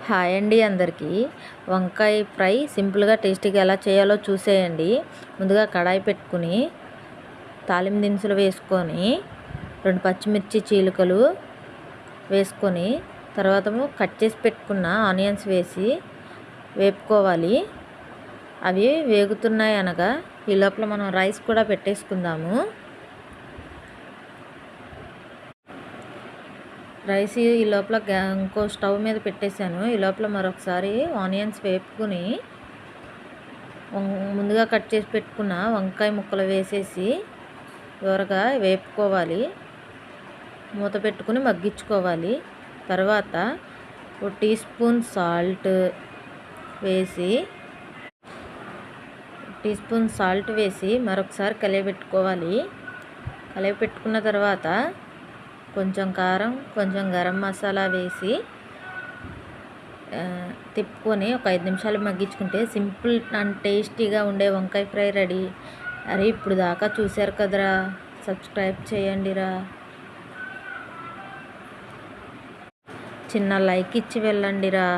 Hi అండి అందరికీ. వంకాయ ఫ్రై సింపుల్గా టేస్టీగా ఎలా చేయాలో చూసేయండి. ముందుగా కడాయి పెట్టుకుని తాలింపు దినుసులు వేసుకొని 2 పచ్చిమిర్చి చీలికలు వేసుకొని తర్వాత కట్ చేసి పెట్టుకున్న ఆనియన్స్ వేసి వేపుకోవాలి. అవి వేగుతున్నాయి అనగా ఈ లోపల మనం రైస్ కూడా పెట్టేసుకుందాము. రైస్ ఈ లోపల ఇంకో స్టవ్ మీద పెట్టేశాను. ఈ లోపల మరొకసారి ఆనియన్స్ వేపుకుని ముందుగా కట్ చేసి పెట్టుకున్న వంకాయ ముక్కలు వేసేసి దూరగా వేపుకోవాలి. మూత పెట్టుకుని మగ్గించుకోవాలి. తర్వాత 1 టీ స్పూన్ సాల్ట్ వేసి మరొకసారి కలియబెట్టుకోవాలి. కలియబెట్టుకున్న తర్వాత కొంచెం కారం, కొంచెం గరం మసాలా వేసి తిప్పుకొని ఒక 5 నిమిషాలు మగ్గించుకుంటే సింపుల్ అండ్ టేస్టీగా ఉండే వంకాయ ఫ్రై రెడీ. అరే ఇప్పుడు దాకా చూశారు కదరా, సబ్స్క్రైబ్ చేయండిరా, చిన్న లైక్ ఇచ్చి వెళ్ళండిరా.